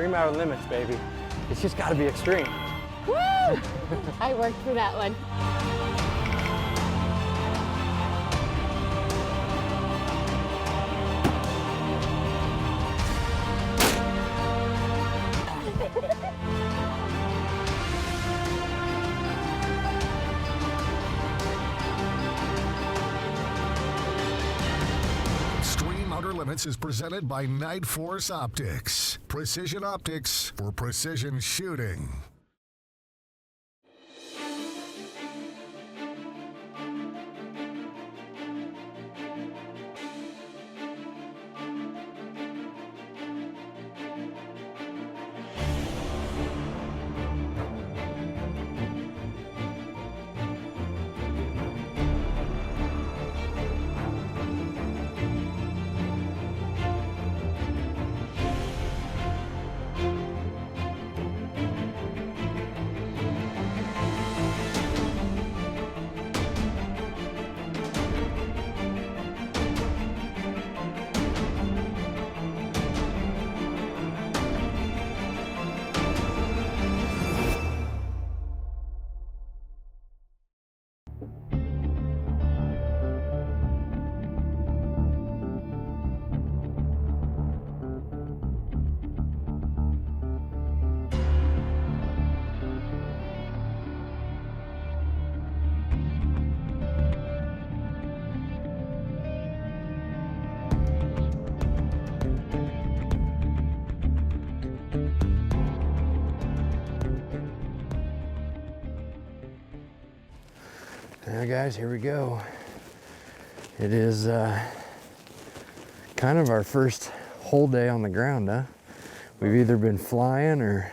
Extreme outer limits, baby. It's just got to be extreme. Woo! I worked for that one. Extreme Outer Limits is presented by Night Force Optics. Precision optics for precision shooting. Now guys, here we go. It is kind of our first whole day on the ground, huh? We've either been flying or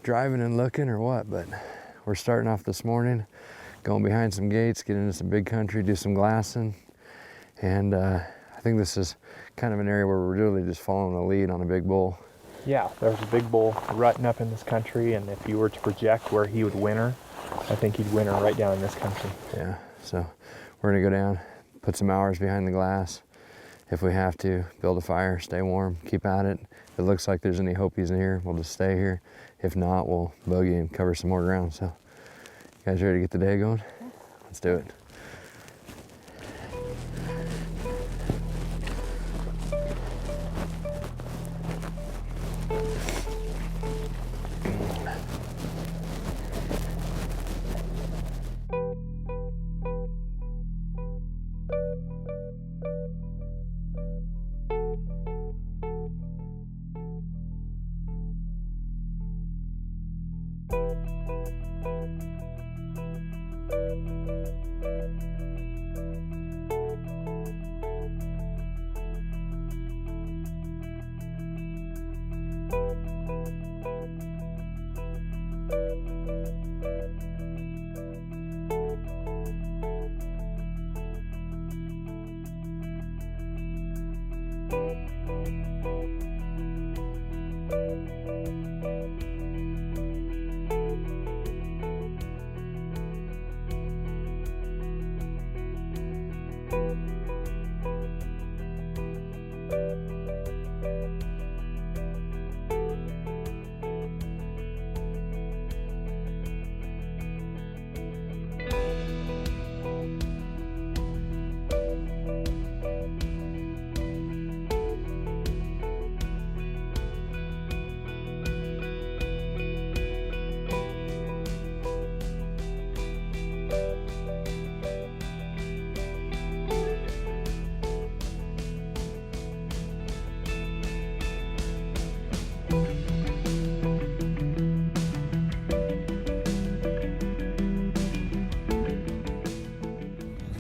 driving and looking or what, but we're starting off this morning, going behind some gates, get into some big country, do some glassing. And I think this is kind of an area where we're really just following the lead on a big bull. Yeah, there's a big bull rutting up in this country, and if you were to project where he would winter, I think he'd winter right down in this country. Yeah, so we're gonna go down, put some hours behind the glass. If we have to, build a fire, stay warm, keep at it. If it looks like there's any hope he's in here, we'll just stay here. If not, we'll bogey and cover some more ground. So, you guys ready to get the day going? Let's do it.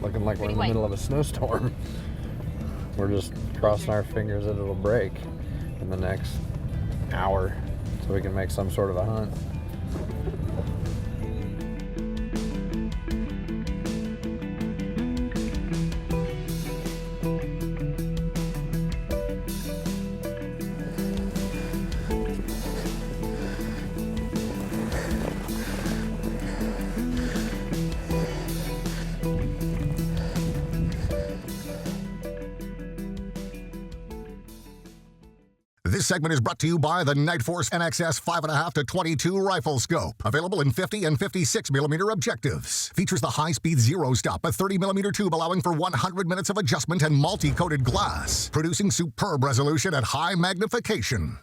Looking like we're in the middle of a snowstorm. We're just crossing our fingers that it'll break in the next hour so we can make some sort of a hunt. This segment is brought to you by the Night Force NXS 5.5 to 22 rifle scope. Available in 50 and 56 millimeter objectives. Features the high-speed zero stop, a 30 millimeter tube allowing for 100 minutes of adjustment and multi-coated glass, producing superb resolution at high magnification.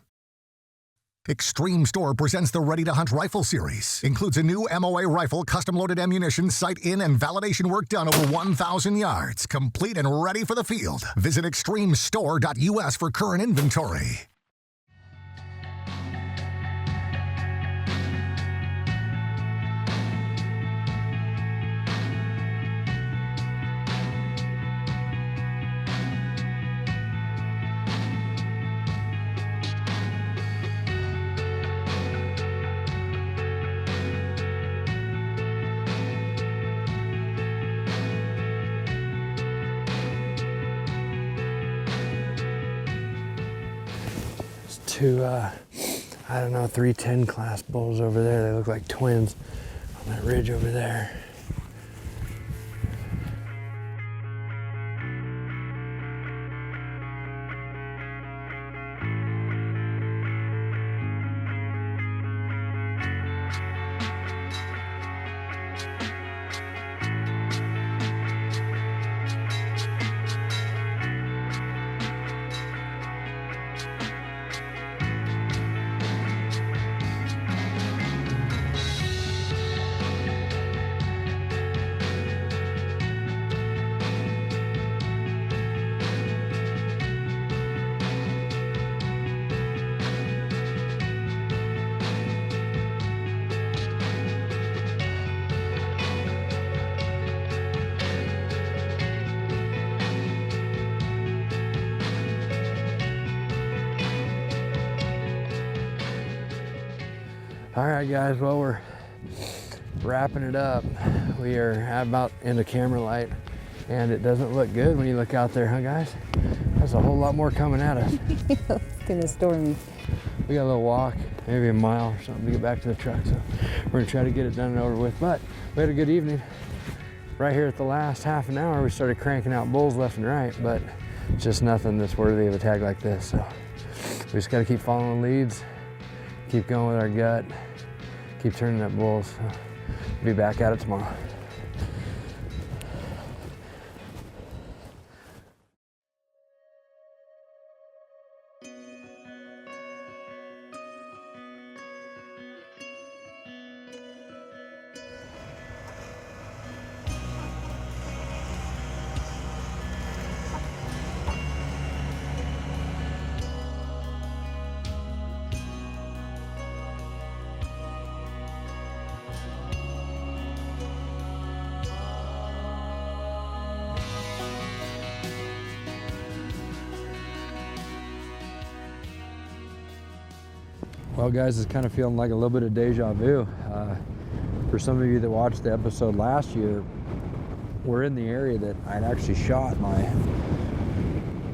Extreme Store presents the Ready to Hunt Rifle Series. Includes a new MOA rifle, custom-loaded ammunition, sight-in and validation work done over 1,000 yards. Complete and ready for the field. Visit extremestore.us for current inventory. Two, I don't know, 310 class bulls over there. They look like twins on that ridge over there. All right, guys, well, we're wrapping it up. We are about into camera light, and it doesn't look good when you look out there, huh, guys? There's a whole lot more coming at us. It's gonna storm. We got a little walk, maybe a mile or something to get back to the truck, so we're gonna try to get it done and over with. But we had a good evening. Right here at the last half an hour, we started cranking out bulls left and right, but just nothing that's worthy of a tag like this. So we just gotta keep following the leads, keep going with our gut, keep turning up bulls. Be back at it tomorrow. Well, guys, it's kind of feeling like a little bit of deja vu. For some of you that watched the episode last year, we're in the area that I'd actually shot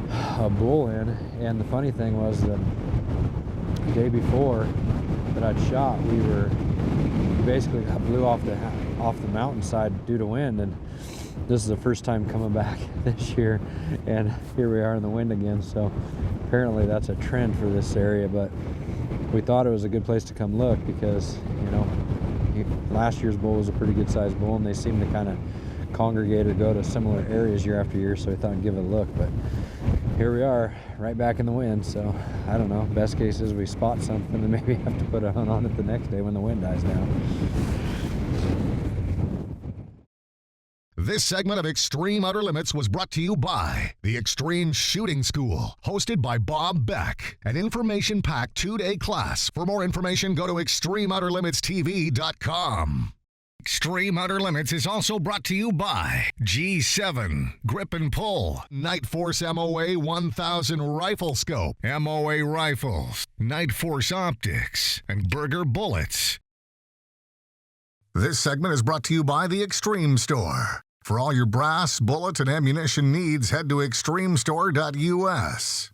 a bull in, and the funny thing was that the day before that I'd shot, we basically got blew off the mountainside due to wind, and this is the first time coming back this year, and here we are in the wind again. So apparently that's a trend for this area, but we thought it was a good place to come look because, you know, last year's bull was a pretty good sized bull, and they seem to kind of congregate or go to similar areas year after year, so we thought I'd give it a look. But here we are, right back in the wind. So I don't know, best case is we spot something and maybe have to put a hunt on it the next day when the wind dies down. This segment of Extreme Outer Limits was brought to you by the Extreme Shooting School, hosted by Bob Beck, an information-packed 2-day class. For more information, go to extremeouterlimitstv.com. Extreme Outer Limits is also brought to you by G7, Grip and Pull, Night Force MOA 1000 Rifle Scope, MOA Rifles, Night Force Optics, and Burger Bullets. This segment is brought to you by the Extreme Store. For all your brass, bullet, and ammunition needs, head to extremestore.us.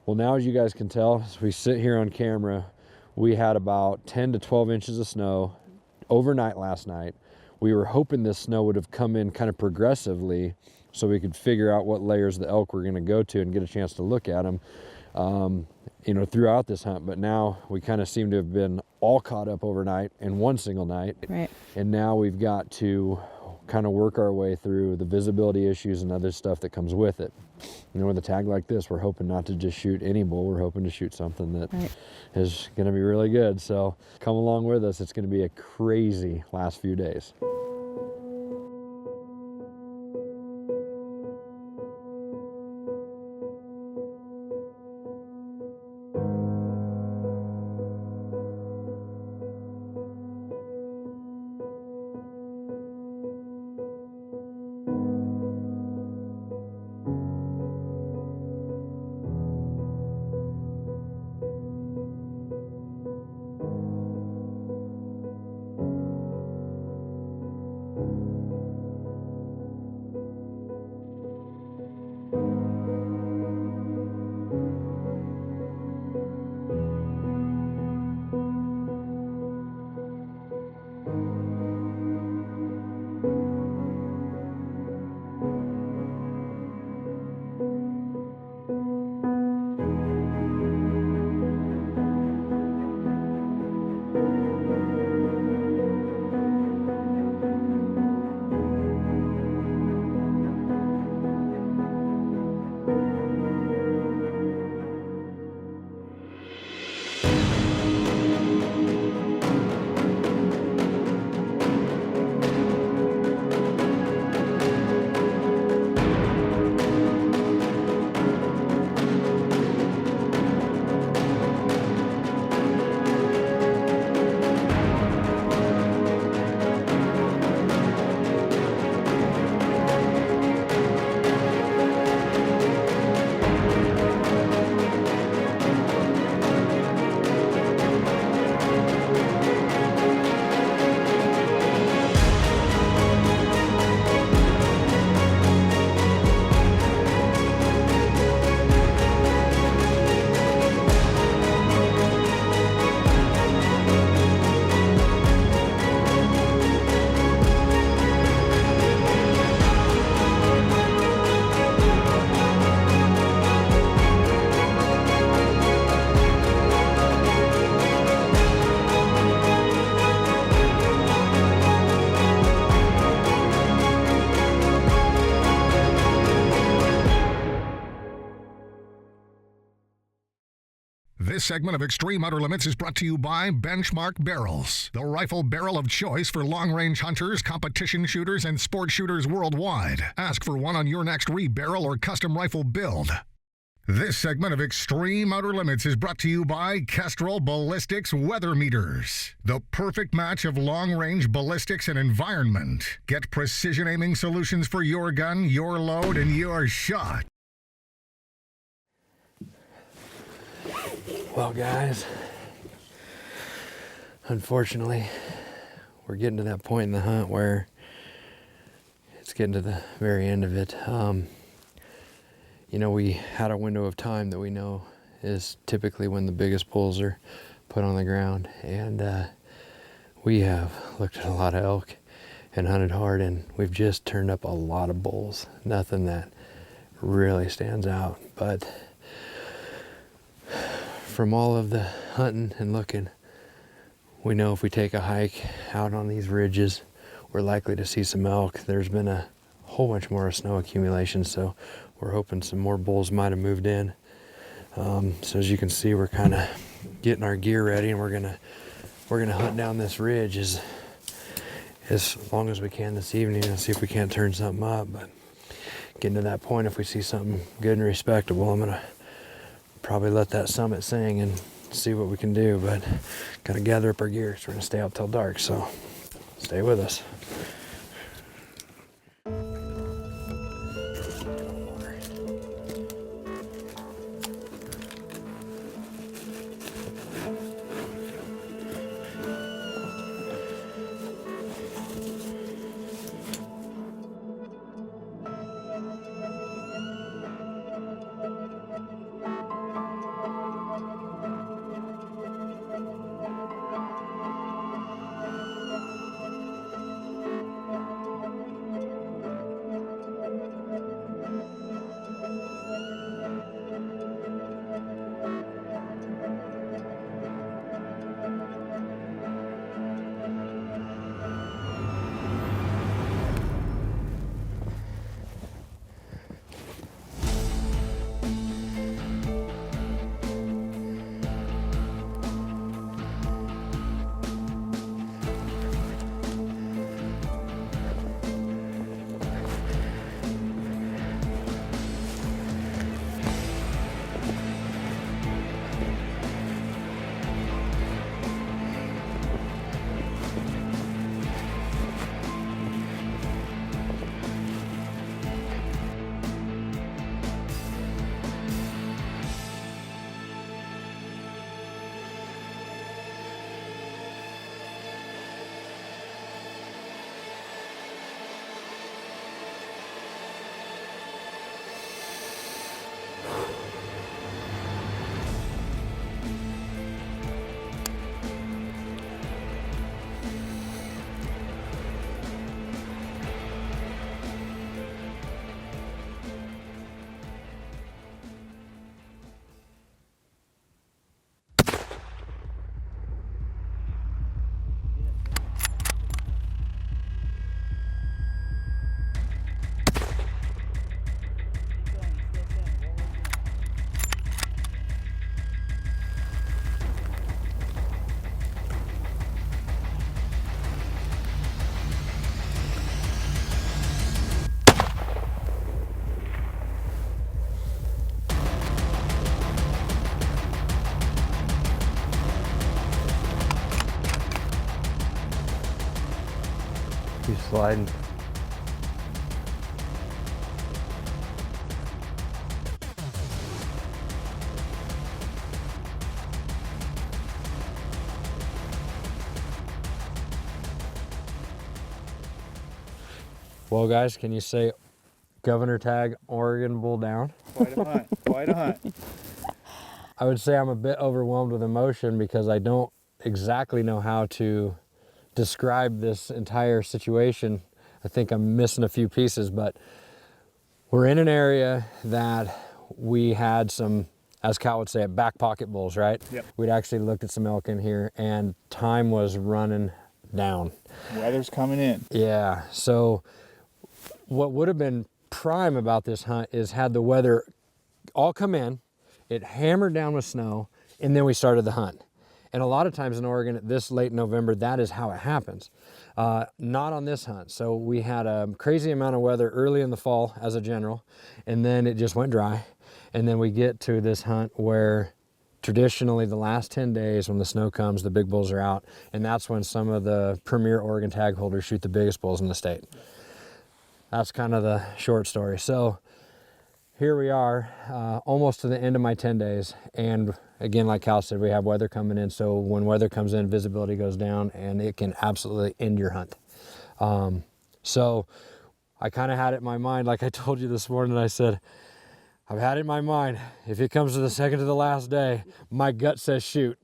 Well, now as you guys can tell, as we sit here on camera, we had about 10 to 12 inches of snow overnight last night. We were hoping this snow would have come in kind of progressively so we could figure out what layers the elk were going to go to and get a chance to look at them, you know, throughout this hunt. But now we kind of seem to have been all caught up overnight in one single night. Right. And now we've got to kind of work our way through the visibility issues and other stuff that comes with it. You know, with a tag like this, we're hoping not to just shoot any bull. We're hoping to shoot something that is going to be really good. So come along with us. It's going to be a crazy last few days. This segment of Extreme Outer Limits is brought to you by Benchmark Barrels, the rifle barrel of choice for long-range hunters, competition shooters, and sport shooters worldwide. Ask for one on your next rebarrel or custom rifle build. This segment of Extreme Outer Limits is brought to you by Kestrel Ballistics Weather Meters, the perfect match of long-range ballistics and environment. Get precision aiming solutions for your gun, your load, and your shot. Well, guys, unfortunately, we're getting to that point in the hunt where it's getting to the very end of it. You know, we had a window of time that we know is typically when the biggest bulls are put on the ground, and we have looked at a lot of elk and hunted hard, and we've just turned up a lot of bulls. Nothing that really stands out, but from all of the hunting and looking, we know if we take a hike out on these ridges, we're likely to see some elk. There's been a whole bunch more snow accumulation, so we're hoping some more bulls might have moved in. So as you can see, we're kind of getting our gear ready, and we're gonna hunt down this ridge as long as we can this evening and see if we can't turn something up. But getting to that point, if we see something good and respectable, I'm gonna probably let that summit sing and see what we can do. But gotta gather up our gear because we're gonna stay out till dark, so stay with us. He's sliding. Well, guys, can you say Governor Tag Oregon bull down? Quite a hunt. Quite a hunt. I would say I'm a bit overwhelmed with emotion because I don't exactly know how to describe this entire situation. I think I'm missing a few pieces, but we're in an area that we had some, as Cal would say, back pocket bulls, right? Yep. We'd actually looked at some elk in here and time was running down. Weather's coming in. Yeah, so what would have been prime about this hunt is had the weather all come in, it hammered down with snow, and then we started the hunt. And a lot of times in Oregon, this late November, that is how it happens. Not on this hunt. So we had a crazy amount of weather early in the fall as a general, and then it just went dry. And then we get to this hunt where traditionally the last 10 days when the snow comes, the big bulls are out. And that's when some of the premier Oregon tag holders shoot the biggest bulls in the state. That's kind of the short story. So here we are, almost to the end of my 10 days. And again, like Cal said, we have weather coming in. So when weather comes in, visibility goes down and it can absolutely end your hunt. So I kind of had it in my mind, like I told you this morning, I said, I've had it in my mind. If it comes to the second to the last day, my gut says shoot.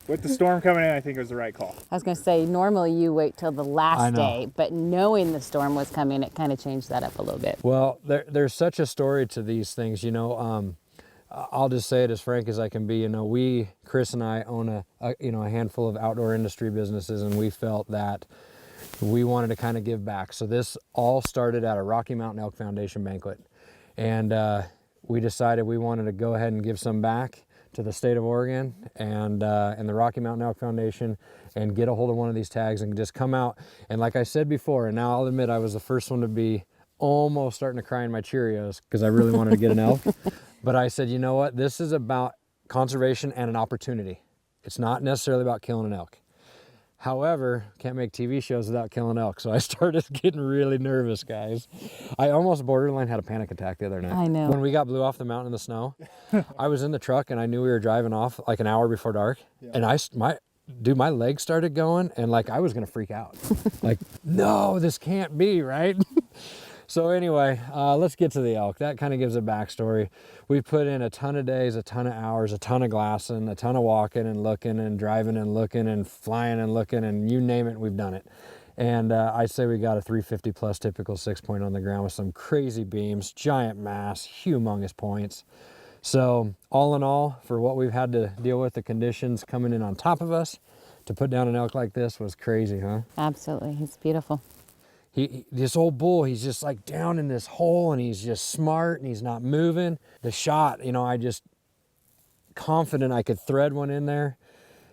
With the storm coming in, I think it was the right call. I was going to say, normally you wait till the I last know. day, but knowing the storm was coming, it kind of changed that up a little bit. Well, there's such a story to these things, you know. I'll just say it as frank as I can be. You know, Chris and I own a handful of outdoor industry businesses, and we felt that we wanted to kind of give back. So this all started at a Rocky Mountain Elk Foundation banquet, and we decided we wanted to go ahead and give some back to the state of Oregon and the Rocky Mountain Elk Foundation, and get a hold of one of these tags and just come out. And like I said before, and now I'll admit I was the first one to be almost starting to cry in my Cheerios because I really wanted to get an elk. But I said, you know what? This is about conservation and an opportunity. It's not necessarily about killing an elk. However, can't make TV shows without killing elk. So I started getting really nervous, guys. I almost borderline had a panic attack the other night. I know. When we got blew off the mountain in the snow, I was in the truck and I knew we were driving off like an hour before dark. Yeah. And my legs started going and like I was gonna freak out. Like, no, this can't be, right? So anyway, let's get to the elk. That kind of gives a backstory. We put in a ton of days, a ton of hours, a ton of glassing, a ton of walking and looking and driving and looking and flying and looking, and you name it, we've done it. And I'd say we got a 350 plus typical 6-point on the ground with some crazy beams, giant mass, humongous points. So all in all, for what we've had to deal with, the conditions coming in on top of us, to put down an elk like this was crazy, huh? Absolutely, he's beautiful. This old bull, he's just like down in this hole and he's just smart and he's not moving. The shot, you know, I just confident I could thread one in there.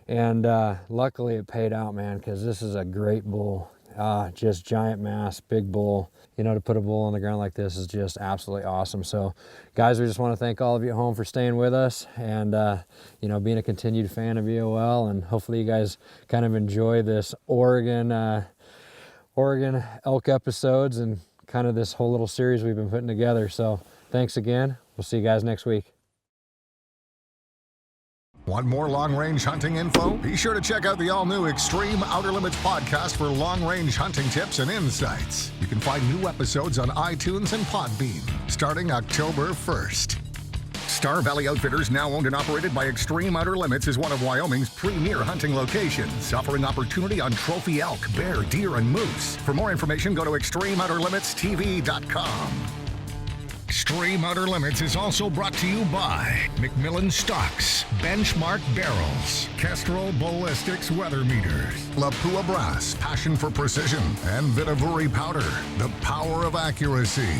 And luckily it paid out, man, because this is a great bull. Just giant mass, big bull. You know, to put a bull on the ground like this is just absolutely awesome. So guys, we just want to thank all of you at home for staying with us and, you know, being a continued fan of EOL. And hopefully you guys kind of enjoy this Oregon elk episodes and kind of this whole little series we've been putting together. So thanks again. We'll see you guys next week. Want more long-range hunting info? Be sure to check out the all-new Extreme Outer Limits podcast for long-range hunting tips and insights. You can find new episodes on iTunes and Podbean starting October 1st. Star Valley Outfitters, now owned and operated by Extreme Outer Limits, is one of Wyoming's premier hunting locations, offering opportunity on trophy elk, bear, deer, and moose. For more information, go to ExtremeOuterLimitsTV.com. Extreme Outer Limits is also brought to you by McMillan Stocks, Benchmark Barrels, Kestrel Ballistics Weather Meters, Lapua Brass, passion for precision, and Vitavuri Powder, the power of accuracy.